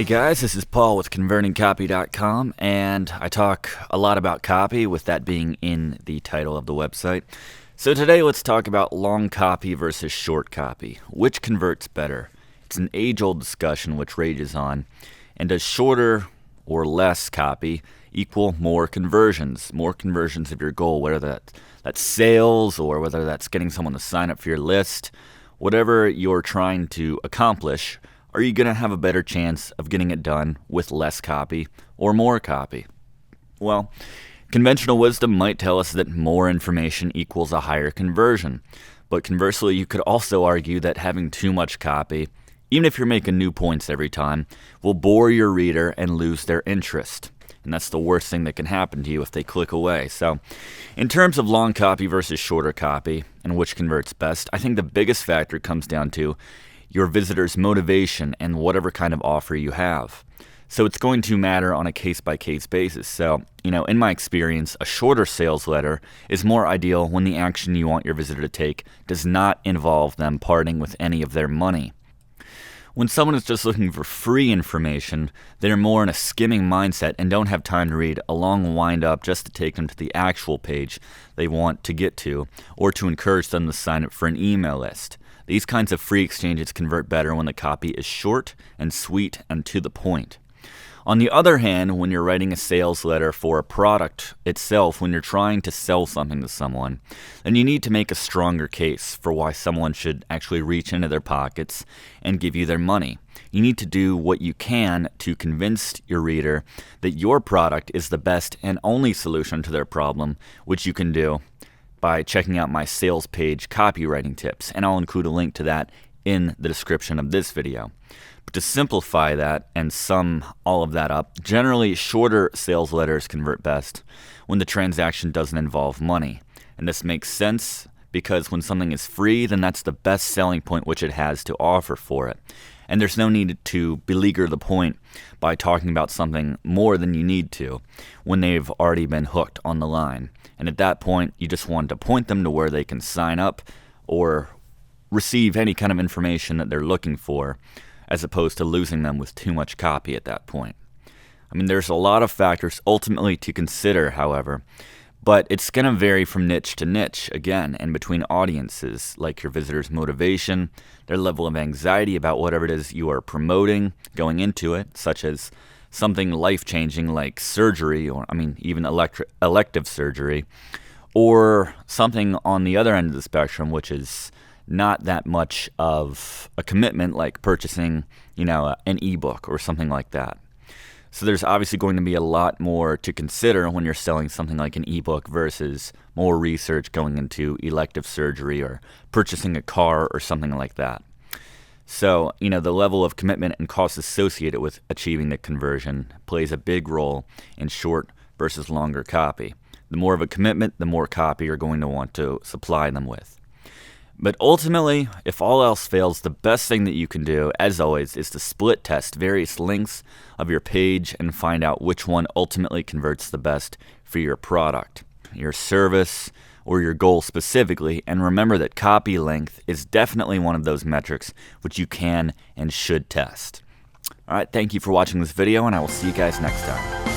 Hey guys, this is Paul with ConvertingCopy.com, and I talk a lot about copy, with that being in the title of the website. So today let's talk about long copy versus short copy. Which converts better? It's an age-old discussion which rages on. And does shorter or less copy equal more conversions? More conversions of your goal, whether that's sales or whether that's getting someone to sign up for your list. Whatever you're trying to accomplish, are you going to have a better chance of getting it done with less copy or more copy? Well, conventional wisdom might tell us that more information equals a higher conversion. But conversely, you could also argue that having too much copy, even if you're making new points every time, will bore your reader and lose their interest. And that's the worst thing that can happen to you if they click away. So, in terms of long copy versus shorter copy and which converts best, I think the biggest factor comes down to your visitor's motivation and whatever kind of offer you have. So it's going to matter on a case-by-case basis. So, in my experience, a shorter sales letter is more ideal when the action you want your visitor to take does not involve them parting with any of their money. When someone is just looking for free information, they're more in a skimming mindset and don't have time to read a long wind-up just to take them to the actual page they want to get to, or to encourage them to sign up for an email list. These kinds of free exchanges convert better when the copy is short and sweet and to the point. On the other hand, when you're writing a sales letter for a product itself, when you're trying to sell something to someone, then you need to make a stronger case for why someone should actually reach into their pockets and give you their money. You need to do what you can to convince your reader that your product is the best and only solution to their problem, which you can do by checking out my sales page copywriting tips, and I'll include a link to that in the description of this video. But to simplify that and sum all of that up, generally shorter sales letters convert best when the transaction doesn't involve money. And this makes sense because when something is free, then that's the best selling point which it has to offer for it. And there's no need to beleaguer the point by talking about something more than you need to when they've already been hooked on the line. And at that point, you just want to point them to where they can sign up or receive any kind of information that they're looking for, as opposed to losing them with too much copy at that point. There's a lot of factors ultimately to consider, however, but it's going to vary from niche to niche, again, and between audiences, like your visitor's motivation, their level of anxiety about whatever it is you are promoting going into it, such as something life-changing like surgery, or even elective surgery, or something on the other end of the spectrum, which is not that much of a commitment, like purchasing, an ebook or something like that. So there's obviously going to be a lot more to consider when you're selling something like an ebook versus more research going into elective surgery or purchasing a car or something like that. So, the level of commitment and cost associated with achieving the conversion plays a big role in short versus longer copy. The more of a commitment, the more copy you're going to want to supply them with. But ultimately, if all else fails, the best thing that you can do, as always, is to split test various links of your page and find out which one ultimately converts the best for your product, your service, or your goal specifically. And remember that copy length is definitely one of those metrics which you can and should test. All right, thank you for watching this video, and I will see you guys next time.